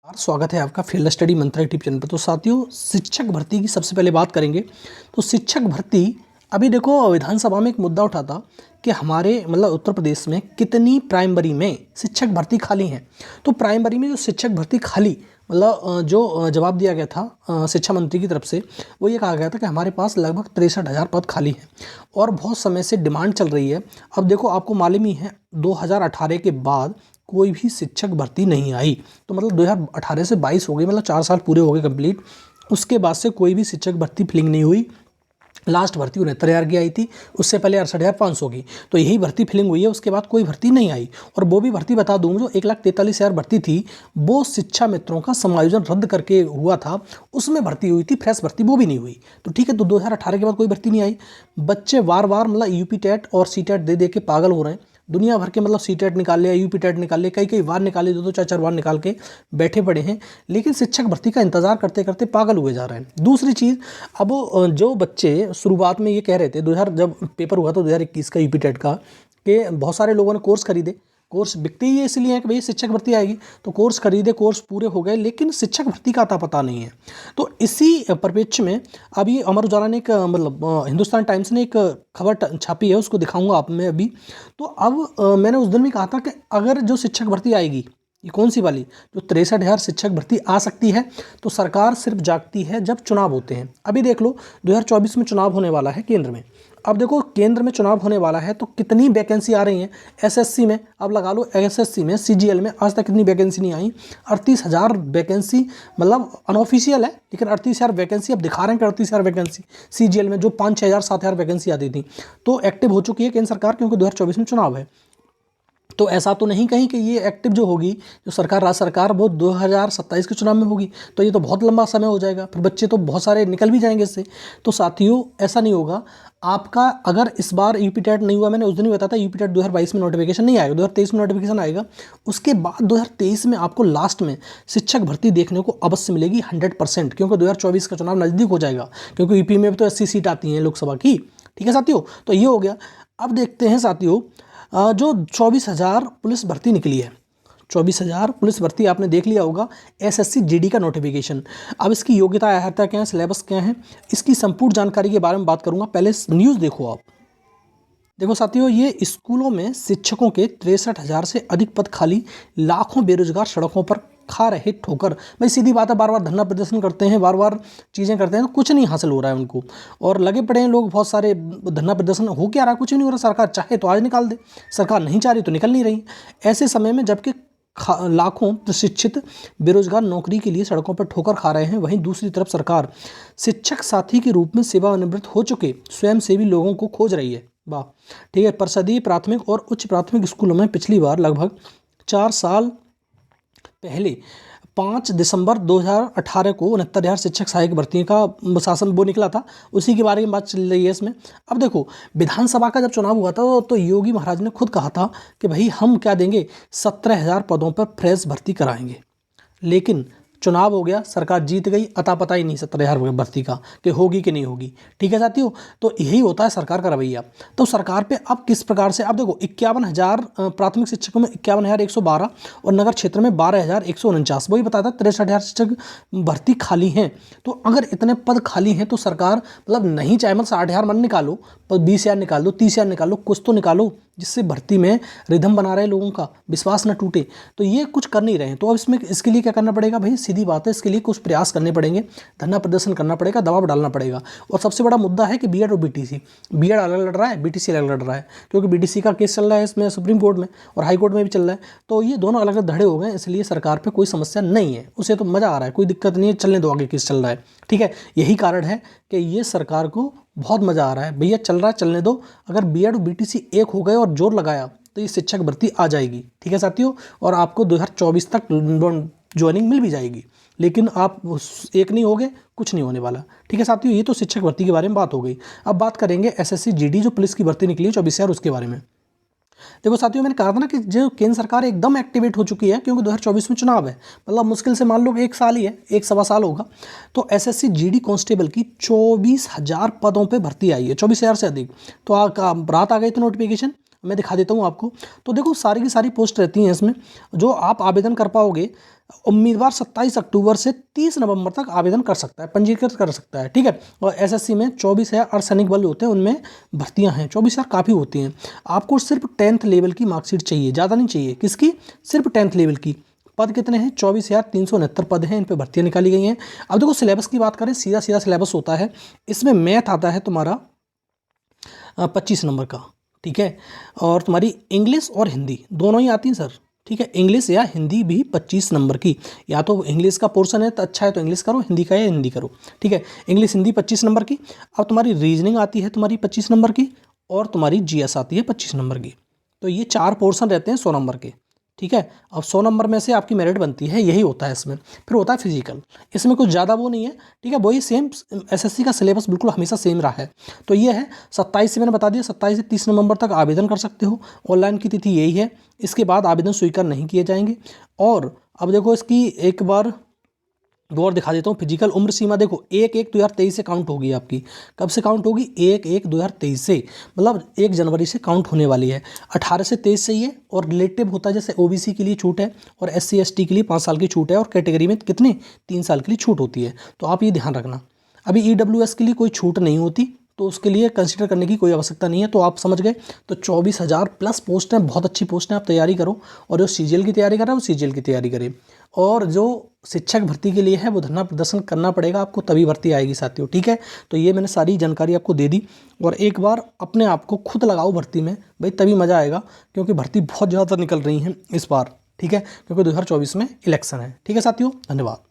स्वागत है आपका फील्ड स्टडी मंत्रा यूट्यूब चैनल पर। तो साथियों, शिक्षक भर्ती की सबसे पहले बात करेंगे। तो शिक्षक भर्ती अभी देखो, विधानसभा में एक मुद्दा उठा था कि हमारे उत्तर प्रदेश में कितनी प्राइमरी में शिक्षक भर्ती खाली हैं। तो प्राइमरी में जो शिक्षक भर्ती खाली जो जवाब दिया गया था शिक्षा मंत्री की तरफ से, वो ये कहा गया था कि हमारे पास लगभग 63,000 पद खाली हैं और बहुत समय से डिमांड चल रही है। अब देखो, आपको मालूम ही है 2018 के बाद कोई भी शिक्षक भर्ती नहीं आई। तो 2018 से 22 हो गई, 4 साल पूरे हो गए कंप्लीट। उसके बाद से कोई भी शिक्षक भर्ती फिलिंग नहीं हुई। लास्ट भर्ती 69,000 की आई थी, उससे पहले 68,500 की। तो यही भर्ती फिलिंग हुई है, उसके बाद कोई भर्ती नहीं आई। और वो भी भर्ती बता दूँ, जो 1,43,000 भर्ती थी, वो शिक्षा मित्रों का समायोजन रद्द करके हुआ था, उसमें भर्ती हुई थी। फ्रेश भर्ती वो भी नहीं हुई। तो ठीक है, तो 2018 के बाद कोई भर्ती नहीं आई। बच्चे वार वार यूपी टेट और सी टेट दे दे के पागल हो रहे हैं। दुनिया भर के सी टेट निकाल लिया, यूपी टेट निकाल लिया, कई बार निकाले, 2-2 4-4 बार निकाल के बैठे पड़े हैं, लेकिन शिक्षक भर्ती का इंतजार करते करते पागल हुए जा रहे हैं। दूसरी चीज़, अब जो बच्चे शुरुआत में ये कह रहे थे, 2000 जब पेपर हुआ था 2021 का यूपी टेट का, कि बहुत सारे लोगों ने कोर्स खरीदे। कोर्स बिकते ही इसलिए है कि भाई शिक्षक भर्ती आएगी, तो कोर्स खरीदे, कोर्स पूरे हो गए, लेकिन शिक्षक भर्ती का अता पता नहीं है। तो इसी परिप्रेक्ष्य में अभी अमर उजाला ने एक हिंदुस्तान टाइम्स ने एक खबर छापी है, उसको दिखाऊंगा आप में अभी। तो अब मैंने उस दिन भी कहा था कि अगर जो शिक्षक भर्ती आएगी, ये कौन सी वाली, जो 63,000 शिक्षक भर्ती आ सकती है, तो सरकार सिर्फ जागती है जब चुनाव होते हैं। अभी देख लो, 2024 में चुनाव होने वाला है केंद्र में। अब देखो, केंद्र में चुनाव होने वाला है तो कितनी वैकेंसी आ रही हैं एसएससी में। अब लगा लो, एसएससी में, सीजीएल में आज तक कितनी वैकेंसी नहीं आई। 38,000 वैकेंसी, अनऑफिशियल है, लेकिन 38,000 वैकेंसी अब दिखा रहे हैं कि 38,000 वैकेंसी सीजीएल में, जो 5-6,000 7,000 वैकेंसी आती थी, तो एक्टिव हो चुकी है केंद्र सरकार, क्योंकि 2024 में चुनाव है। तो ऐसा तो नहीं कहीं कि ये एक्टिव जो होगी, जो सरकार, राज्य सरकार, वो 2027 के चुनाव में होगी। तो ये तो बहुत लंबा समय हो जाएगा, फिर बच्चे तो बहुत सारे निकल भी जाएंगे इससे। तो साथियों, ऐसा नहीं होगा आपका। अगर इस बार यूपी टेट नहीं हुआ, मैंने उस दिन ही बताया था, यूपी टेट 2022 में नोटिफिकेशन नहीं आएगा, 2023 में नोटिफिकेशन आएगा। उसके बाद 2023 में आपको लास्ट में शिक्षक भर्ती देखने को अवश्य मिलेगी 100%, क्योंकि 2024 का चुनाव नज़दीक हो जाएगा, क्योंकि यूपी में भी तो 80 सीट आती हैं लोकसभा की। ठीक है साथियों, तो ये हो गया। अब देखते हैं साथियों, जो 24,000 पुलिस भर्ती निकली है, 24,000 पुलिस भर्ती आपने देख लिया होगा, एसएससी जीडी का नोटिफिकेशन। अब इसकी योग्यता अर्हता क्या है, सिलेबस क्या है, इसकी संपूर्ण जानकारी के बारे में बात करूंगा। पहले न्यूज़ देखो आप। देखो साथियों, ये स्कूलों में शिक्षकों के 63,000 से अधिक पद खाली, लाखों बेरोजगार सड़कों पर खा रहे ठोकर। भाई सीधी बात है, बार बार धरना प्रदर्शन करते हैं, बार बार चीज़ें करते हैं, तो कुछ नहीं हासिल हो रहा है उनको, और लगे पड़े हैं लोग बहुत सारे। धरना प्रदर्शन हो क्या रहा है, कुछ नहीं हो रहा। सरकार चाहे तो आज निकाल दे, सरकार नहीं चाह रही तो निकल नहीं रही। ऐसे समय में जबकि लाखों प्रशिक्षित बेरोजगार नौकरी के लिए सड़कों पर ठोकर खा रहे हैं, वहीं दूसरी तरफ सरकार शिक्षक साथी के रूप में सेवानिवृत्त हो चुके स्वयंसेवी लोगों को खोज रही है। वाह, ठीक है। परिषदीय प्राथमिक और उच्च प्राथमिक स्कूलों में पिछली बार लगभग 4 साल पहले 5 दिसंबर 2018 को 69,000 शिक्षक सहायक भर्ती का शासन वो निकला था, उसी के बारे में बात चल रही है इसमें। अब देखो, विधानसभा का जब चुनाव हुआ था तो योगी महाराज ने खुद कहा था कि भाई हम क्या देंगे, 17,000 पदों पर फ्रेश भर्ती कराएंगे। लेकिन चुनाव हो गया, सरकार जीत गई, अता पता ही नहीं 17,000 भर्ती का कि होगी कि नहीं होगी। ठीक है साथियों, तो यही होता है सरकार का रवैया। तो सरकार पे अब किस प्रकार से, अब देखो 51,000 प्राथमिक शिक्षकों में 51,112 और नगर क्षेत्र में 12,149, वही बताया था 63,000 शिक्षक भर्ती खाली हैं। तो अगर इतने पद खाली हैं तो सरकार नहीं चाहे 60,000 मन निकालो, 20,000 निकाल दो, 30,000 निकालो, कुछ तो निकालो जिससे भर्ती में रिदम बना रहे, लोगों का विश्वास न टूटे। तो ये कुछ कर नहीं रहे हैं। तो अब इसके लिए क्या करना पड़ेगा भाई, सीधी बात है, इसके लिए कुछ प्रयास करने पड़ेंगे, धरना प्रदर्शन करना पड़ेगा, दबाव डालना पड़ेगा। और सबसे बड़ा मुद्दा है कि बीएड और बीटीसी, बीएड अलग लड़ रहा है, बीटीसी अलग लड़ रहा है, क्योंकि बीटीसी का केस चल रहा है इसमें सुप्रीम कोर्ट में और हाई कोर्ट में भी चल रहा है। तो ये दोनों अलग अलग धड़े हो गए, इसलिए सरकार पर कोई समस्या नहीं है, उसे तो मज़ा आ रहा है, कोई दिक्कत नहीं है, चलने दो, आगे केस चल रहा है। ठीक है, यही कारण है कि ये सरकार को बहुत मज़ा आ रहा है, भैया चल रहा है, चलने दो। अगर बीएड और बीटीसी एक हो गए और जोर लगाया तो ये शिक्षक भर्ती आ जाएगी। ठीक है साथियों, और आपको 2024 तक ज्वाइनिंग मिल भी जाएगी। लेकिन आप एक नहीं होगे, कुछ नहीं होने वाला। ठीक है साथियों, ये तो शिक्षक भर्ती के बारे में बात हो गई। अब बात करेंगे एसएससी जीडी, जो पुलिस की भर्ती निकली है 24,000, उसके बारे में। देखो साथियों, मैंने कहा था ना कि जो केंद्र सरकार एकदम एक्टिवेट हो चुकी है, क्योंकि 2024 में चुनाव है, मुश्किल से मान लो 1 साल ही है, 1-1.25 साल होगा। तो एसएससी जीडी कांस्टेबल की 24,000 पदों पे भर्ती आई है, 24,000 से अधिक। तो रात आ गई तो नोटिफिकेशन, मैं दिखा देता हूँ आपको। तो देखो सारी की सारी पोस्ट रहती हैं इसमें, जो आप आवेदन कर पाओगे। उम्मीदवार 27 अक्टूबर से 30 नवंबर तक आवेदन कर सकता है, पंजीकृत कर सकता है, ठीक है। और एसएससी में 24,000 अर्धसैनिक बल होते हैं, उनमें भर्तियां हैं, 24,000 काफ़ी होती हैं। आपको सिर्फ 10th लेवल की मार्कशीट चाहिए, ज़्यादा नहीं चाहिए। किसकी? सिर्फ 10th लेवल की। पद कितने हैं? 24,369 पद हैं, इन पे भर्तियां निकाली गई हैं। अब देखो सिलेबस की बात करें, सीधा सीधा सिलेबस होता है। इसमें मैथ आता है तुम्हारा 25 नंबर का, ठीक है। और तुम्हारी इंग्लिश और हिंदी दोनों ही आती हैं सर, ठीक है। इंग्लिश या हिंदी भी 25 नंबर की, या तो इंग्लिश का पोर्शन है तो अच्छा है तो इंग्लिश करो, हिंदी का है हिंदी करो, ठीक है। इंग्लिश हिंदी 25 नंबर की। अब तुम्हारी रीजनिंग आती है तुम्हारी 25 नंबर की, और तुम्हारी जीएस आती है 25 नंबर की। तो ये 4 पोर्शन रहते हैं 100 नंबर के, ठीक है। अब 100 नंबर में से आपकी मेरिट बनती है, यही होता है इसमें। फिर होता है फिजिकल, इसमें कुछ ज़्यादा वो नहीं है, ठीक है। वही सेम एसएससी का सिलेबस बिल्कुल हमेशा सेम रहा है। तो ये है 27 से, मैंने बता दिया 27 से 30 नवंबर तक आवेदन कर सकते हो। ऑनलाइन की तिथि यही है, इसके बाद आवेदन स्वीकार नहीं किए जाएंगे। और अब देखो इसकी एक बार दो और दिखा देता हूँ। फिजिकल उम्र सीमा देखो 1/1/2023 से काउंट होगी आपकी। कब से काउंट होगी? 1/1/2023 से, मतलब 1 जनवरी से काउंट होने वाली है। 18 से 23 से ये, और रिलेटिव होता है, जैसे ओबीसी के लिए छूट है और SC ST के लिए 5 साल की छूट है, और कैटेगरी में कितने 3 साल के लिए छूट होती है। तो आप ये ध्यान रखना। अभी EWS के लिए कोई छूट नहीं होती, तो उसके लिए कंसिडर करने की कोई आवश्यकता नहीं है। तो आप समझ गए। तो 24,000 प्लस पोस्ट हैं, बहुत अच्छी पोस्ट हैं, आप तैयारी करो। और जो CGL की तैयारी कर रहा है वो CGL की तैयारी करे। और जो शिक्षक भर्ती के लिए है वो धरना प्रदर्शन करना पड़ेगा आपको, तभी भर्ती आएगी साथियों, ठीक है। तो ये मैंने सारी जानकारी आपको दे दी। और एक बार अपने आप को खुद लगाओ भर्ती में भाई, तभी मज़ा आएगा। क्योंकि भर्ती बहुत ज़्यादा निकल रही हैं इस बार, ठीक है। क्योंकि 2024 में इलेक्शन है, ठीक है साथियों। धन्यवाद।